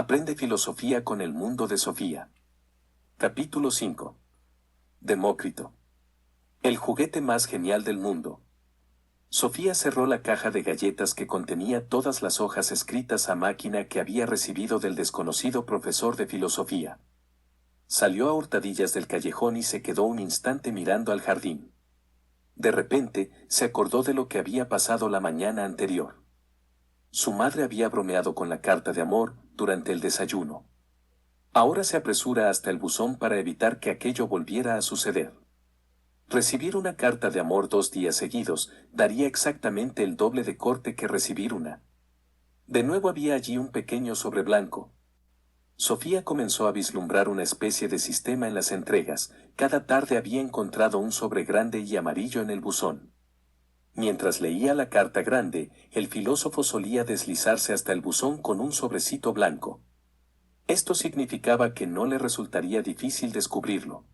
Aprende filosofía con el mundo de Sofía. Capítulo 5. Demócrito. El juguete más genial del mundo. Sofía cerró la caja de galletas que contenía todas las hojas escritas a máquina que había recibido del desconocido profesor de filosofía. Salió a hurtadillas del callejón y se quedó un instante mirando al jardín. De repente, se acordó de lo que había pasado la mañana anterior. Su madre había bromeado con la carta de amor durante el desayuno. Ahora se apresura hasta el buzón para evitar que aquello volviera a suceder. Recibir una carta de amor 2 días seguidos daría exactamente el doble de corte que recibir una. De nuevo había allí un pequeño sobre blanco. Sofía comenzó a vislumbrar una especie de sistema en las entregas. Cada tarde había encontrado un sobre grande y amarillo en el buzón. Mientras leía la carta grande, el filósofo solía deslizarse hasta el buzón con un sobrecito blanco. Esto significaba que no le resultaría difícil descubrirlo.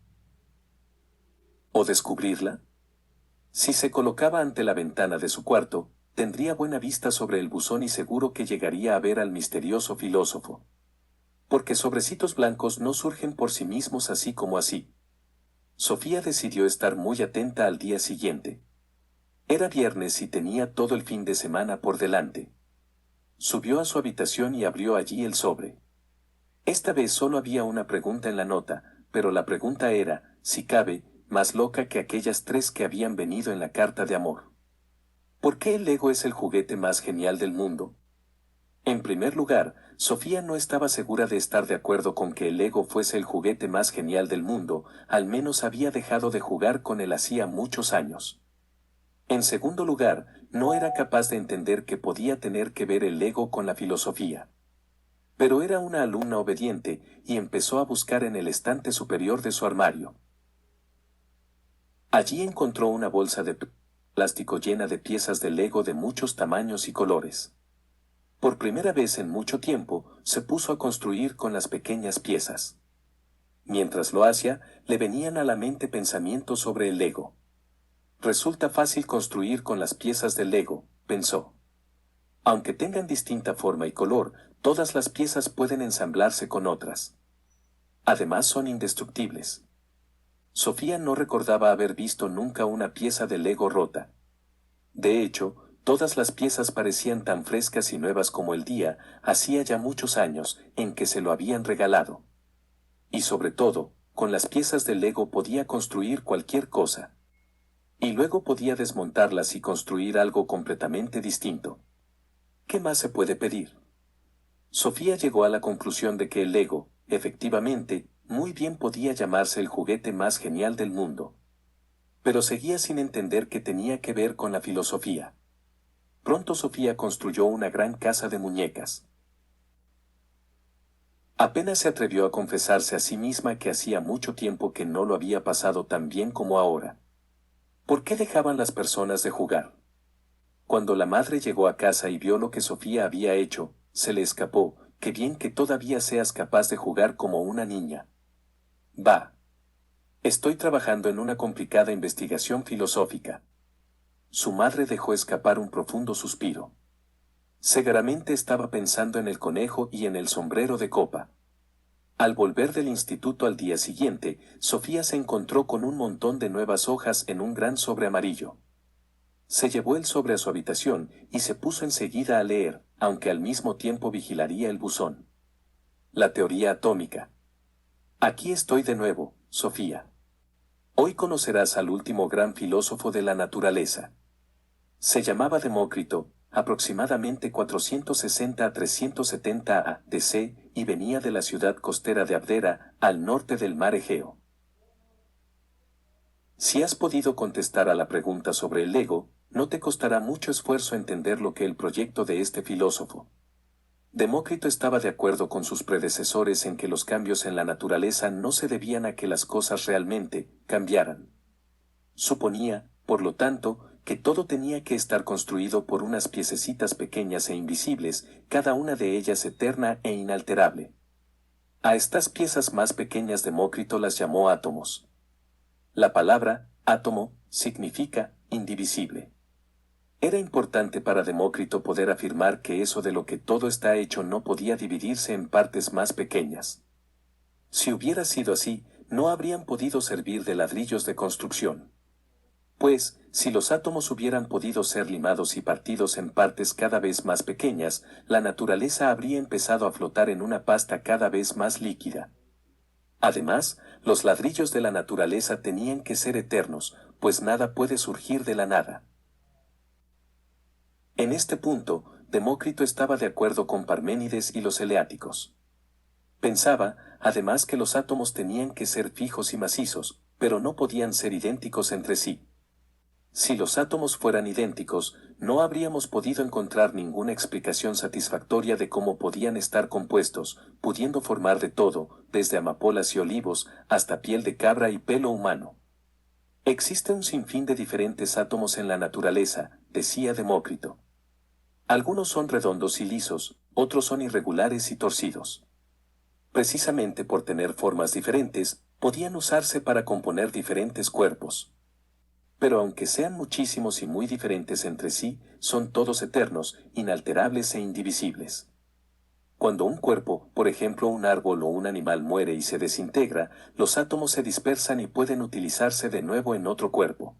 ¿O descubrirla? Si se colocaba ante la ventana de su cuarto, tendría buena vista sobre el buzón y seguro que llegaría a ver al misterioso filósofo. Porque sobrecitos blancos no surgen por sí mismos así como así. Sofía decidió estar muy atenta al día siguiente. Era viernes y tenía todo el fin de semana por delante. Subió a su habitación y abrió allí el sobre. Esta vez solo había una pregunta en la nota, pero la pregunta era, si cabe, más loca que aquellas 3 que habían venido en la carta de amor. ¿Por qué el Lego es el juguete más genial del mundo? En primer lugar, Sofía no estaba segura de estar de acuerdo con que el Lego fuese el juguete más genial del mundo, al menos había dejado de jugar con él hacía muchos años. En segundo lugar, no era capaz de entender qué podía tener que ver el Lego con la filosofía. Pero era una alumna obediente y empezó a buscar en el estante superior de su armario. Allí encontró una bolsa de plástico llena de piezas de Lego de muchos tamaños y colores. Por primera vez en mucho tiempo, se puso a construir con las pequeñas piezas. Mientras lo hacía, le venían a la mente pensamientos sobre el Lego. Resulta fácil construir con las piezas del Lego, pensó. Aunque tengan distinta forma y color, todas las piezas pueden ensamblarse con otras. Además son indestructibles. Sofía no recordaba haber visto nunca una pieza de Lego rota. De hecho, todas las piezas parecían tan frescas y nuevas como el día, hacía ya muchos años, en que se lo habían regalado. Y sobre todo, con las piezas del Lego podía construir cualquier cosa. Y luego podía desmontarlas y construir algo completamente distinto. ¿Qué más se puede pedir? Sofía llegó a la conclusión de que el Lego, efectivamente, muy bien podía llamarse el juguete más genial del mundo. Pero seguía sin entender qué tenía que ver con la filosofía. Pronto Sofía construyó una gran casa de muñecas. Apenas se atrevió a confesarse a sí misma que hacía mucho tiempo que no lo había pasado tan bien como ahora. ¿Por qué dejaban las personas de jugar? Cuando la madre llegó a casa y vio lo que Sofía había hecho, se le escapó, qué bien que todavía seas capaz de jugar como una niña. Va. Estoy trabajando en una complicada investigación filosófica. Su madre dejó escapar un profundo suspiro. Seguramente estaba pensando en el conejo y en el sombrero de copa. Al volver del instituto al día siguiente, Sofía se encontró con un montón de nuevas hojas en un gran sobre amarillo. Se llevó el sobre a su habitación y se puso enseguida a leer, aunque al mismo tiempo vigilaría el buzón. La teoría atómica. Aquí estoy de nuevo, Sofía. Hoy conocerás al último gran filósofo de la naturaleza. Se llamaba Demócrito, aproximadamente 460 a 370 a.C., y venía de la ciudad costera de Abdera, al norte del mar Egeo. Si has podido contestar a la pregunta sobre el Lego, no te costará mucho esfuerzo entender lo que el proyecto de este filósofo. Demócrito estaba de acuerdo con sus predecesores en que los cambios en la naturaleza no se debían a que las cosas realmente cambiaran. Suponía, por lo tanto, que todo tenía que estar construido por unas piececitas pequeñas e invisibles, cada una de ellas eterna e inalterable. A estas piezas más pequeñas Demócrito las llamó átomos. La palabra átomo significa indivisible. Era importante para Demócrito poder afirmar que eso de lo que todo está hecho no podía dividirse en partes más pequeñas. Si hubiera sido así, no habrían podido servir de ladrillos de construcción. Pues, si los átomos hubieran podido ser limados y partidos en partes cada vez más pequeñas, la naturaleza habría empezado a flotar en una pasta cada vez más líquida. Además, los ladrillos de la naturaleza tenían que ser eternos, pues nada puede surgir de la nada. En este punto, Demócrito estaba de acuerdo con Parménides y los eleáticos. Pensaba, además, que los átomos tenían que ser fijos y macizos, pero no podían ser idénticos entre sí. Si los átomos fueran idénticos, no habríamos podido encontrar ninguna explicación satisfactoria de cómo podían estar compuestos, pudiendo formar de todo, desde amapolas y olivos, hasta piel de cabra y pelo humano. Existe un sinfín de diferentes átomos en la naturaleza, decía Demócrito. Algunos son redondos y lisos, otros son irregulares y torcidos. Precisamente por tener formas diferentes, podían usarse para componer diferentes cuerpos. Pero aunque sean muchísimos y muy diferentes entre sí, son todos eternos, inalterables e indivisibles. Cuando un cuerpo, por ejemplo un árbol o un animal muere y se desintegra, los átomos se dispersan y pueden utilizarse de nuevo en otro cuerpo.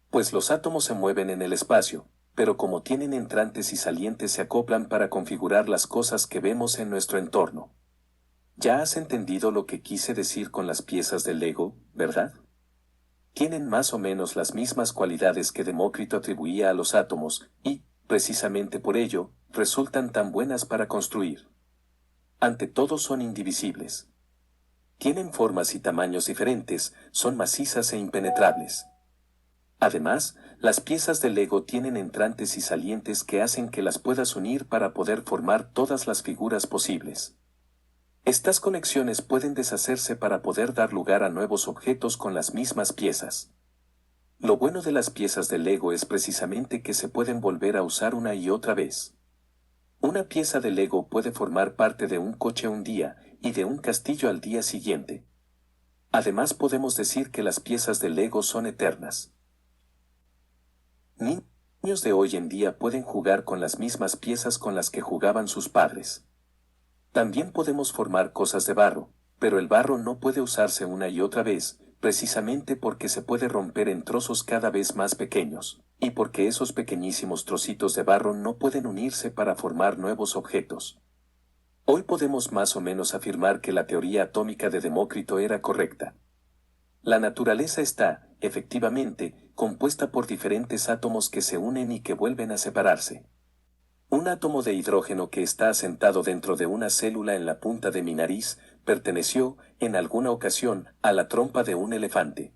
Pues los átomos se mueven en el espacio, pero como tienen entrantes y salientes se acoplan para configurar las cosas que vemos en nuestro entorno. Ya has entendido lo que quise decir con las piezas del Lego, ¿verdad? Tienen más o menos las mismas cualidades que Demócrito atribuía a los átomos, y, precisamente por ello, resultan tan buenas para construir. Ante todo son indivisibles. Tienen formas y tamaños diferentes, son macizas e impenetrables. Además, las piezas del Lego tienen entrantes y salientes que hacen que las puedas unir para poder formar todas las figuras posibles. Estas conexiones pueden deshacerse para poder dar lugar a nuevos objetos con las mismas piezas. Lo bueno de las piezas del Lego es precisamente que se pueden volver a usar una y otra vez. Una pieza de Lego puede formar parte de un coche un día y de un castillo al día siguiente. Además podemos decir que las piezas del Lego son eternas. Niños de hoy en día pueden jugar con las mismas piezas con las que jugaban sus padres. También podemos formar cosas de barro, pero el barro no puede usarse una y otra vez, precisamente porque se puede romper en trozos cada vez más pequeños, y porque esos pequeñísimos trocitos de barro no pueden unirse para formar nuevos objetos. Hoy podemos más o menos afirmar que la teoría atómica de Demócrito era correcta. La naturaleza está, efectivamente, compuesta por diferentes átomos que se unen y que vuelven a separarse. Un átomo de hidrógeno que está asentado dentro de una célula en la punta de mi nariz, perteneció, en alguna ocasión, a la trompa de un elefante.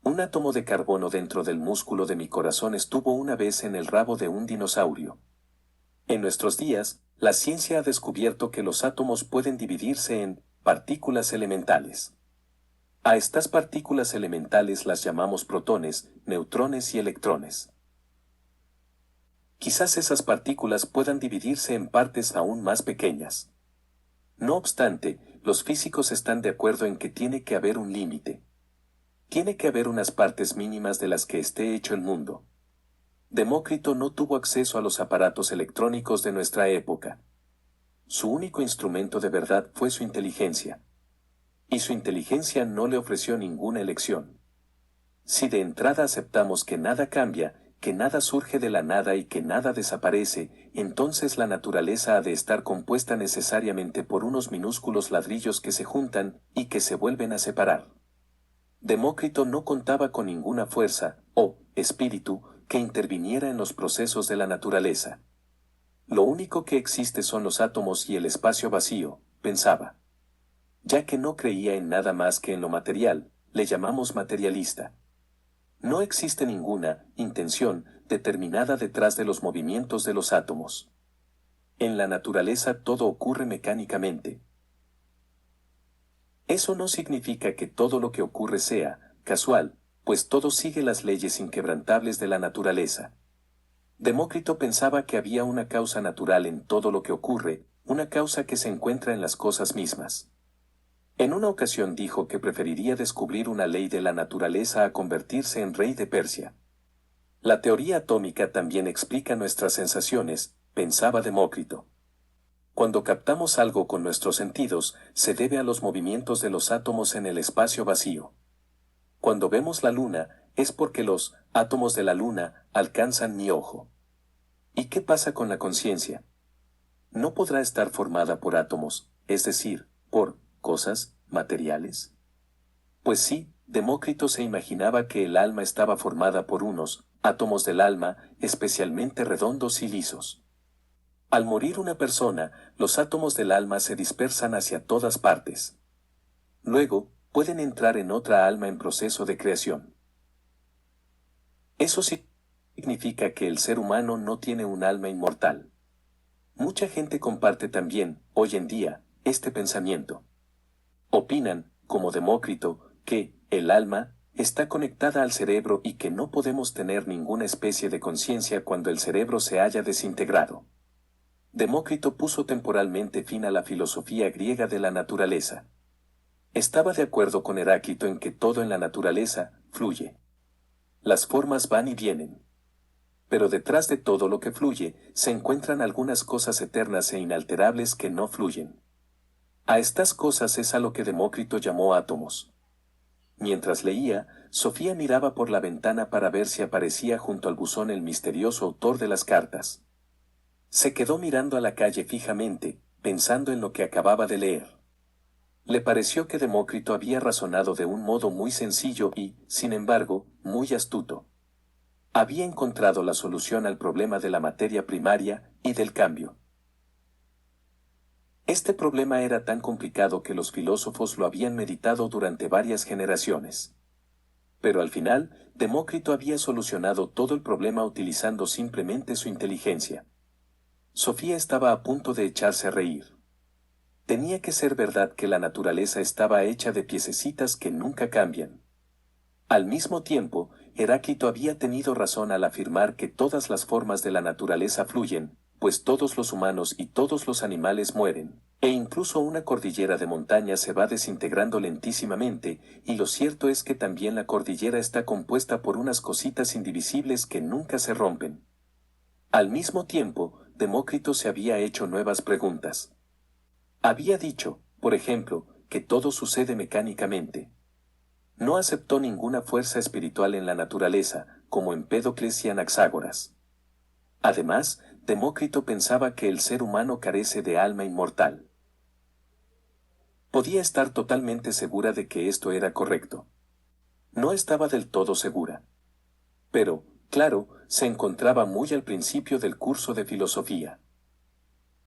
Un átomo de carbono dentro del músculo de mi corazón estuvo una vez en el rabo de un dinosaurio. En nuestros días, la ciencia ha descubierto que los átomos pueden dividirse en partículas elementales. A estas partículas elementales las llamamos protones, neutrones y electrones. Quizás esas partículas puedan dividirse en partes aún más pequeñas. No obstante, los físicos están de acuerdo en que tiene que haber un límite. Tiene que haber unas partes mínimas de las que esté hecho el mundo. Demócrito no tuvo acceso a los aparatos electrónicos de nuestra época. Su único instrumento de verdad fue su inteligencia. Y su inteligencia no le ofreció ninguna elección. Si de entrada aceptamos que nada cambia, que nada surge de la nada y que nada desaparece, entonces la naturaleza ha de estar compuesta necesariamente por unos minúsculos ladrillos que se juntan y que se vuelven a separar. Demócrito no contaba con ninguna fuerza, o espíritu, que interviniera en los procesos de la naturaleza. Lo único que existe son los átomos y el espacio vacío, pensaba. Ya que no creía en nada más que en lo material, le llamamos materialista. No existe ninguna intención determinada detrás de los movimientos de los átomos. En la naturaleza todo ocurre mecánicamente. Eso no significa que todo lo que ocurre sea casual, pues todo sigue las leyes inquebrantables de la naturaleza. Demócrito pensaba que había una causa natural en todo lo que ocurre, una causa que se encuentra en las cosas mismas. En una ocasión dijo que preferiría descubrir una ley de la naturaleza a convertirse en rey de Persia. La teoría atómica también explica nuestras sensaciones, pensaba Demócrito. Cuando captamos algo con nuestros sentidos, se debe a los movimientos de los átomos en el espacio vacío. Cuando vemos la luna, es porque los átomos de la luna alcanzan mi ojo. ¿Y qué pasa con la conciencia? ¿No podrá estar formada por átomos, es decir, por cosas, materiales? Pues sí, Demócrito se imaginaba que el alma estaba formada por unos átomos del alma, especialmente redondos y lisos. Al morir una persona, los átomos del alma se dispersan hacia todas partes. Luego, pueden entrar en otra alma en proceso de creación. Eso significa que el ser humano no tiene un alma inmortal. Mucha gente comparte también, hoy en día, este pensamiento. Opinan, como Demócrito, que el alma está conectada al cerebro y que no podemos tener ninguna especie de conciencia cuando el cerebro se haya desintegrado. Demócrito puso temporalmente fin a la filosofía griega de la naturaleza. Estaba de acuerdo con Heráclito en que todo en la naturaleza fluye. Las formas van y vienen. Pero detrás de todo lo que fluye, se encuentran algunas cosas eternas e inalterables que no fluyen. A estas cosas es a lo que Demócrito llamó átomos. Mientras leía, Sofía miraba por la ventana para ver si aparecía junto al buzón el misterioso autor de las cartas. Se quedó mirando a la calle fijamente, pensando en lo que acababa de leer. Le pareció que Demócrito había razonado de un modo muy sencillo y, sin embargo, muy astuto. Había encontrado la solución al problema de la materia primaria y del cambio. Este problema era tan complicado que los filósofos lo habían meditado durante varias generaciones. Pero al final, Demócrito había solucionado todo el problema utilizando simplemente su inteligencia. Sofía estaba a punto de echarse a reír. Tenía que ser verdad que la naturaleza estaba hecha de piececitas que nunca cambian. Al mismo tiempo, Heráclito había tenido razón al afirmar que todas las formas de la naturaleza fluyen, pues todos los humanos y todos los animales mueren, e incluso una cordillera de montañas se va desintegrando lentísimamente, y lo cierto es que también la cordillera está compuesta por unas cositas indivisibles que nunca se rompen. Al mismo tiempo, Demócrito se había hecho nuevas preguntas. Había dicho, por ejemplo, que todo sucede mecánicamente. No aceptó ninguna fuerza espiritual en la naturaleza, como Empédocles y Anaxágoras. Además, Demócrito pensaba que el ser humano carece de alma inmortal. Podía estar totalmente segura de que esto era correcto. No estaba del todo segura. Pero, claro, se encontraba muy al principio del curso de filosofía.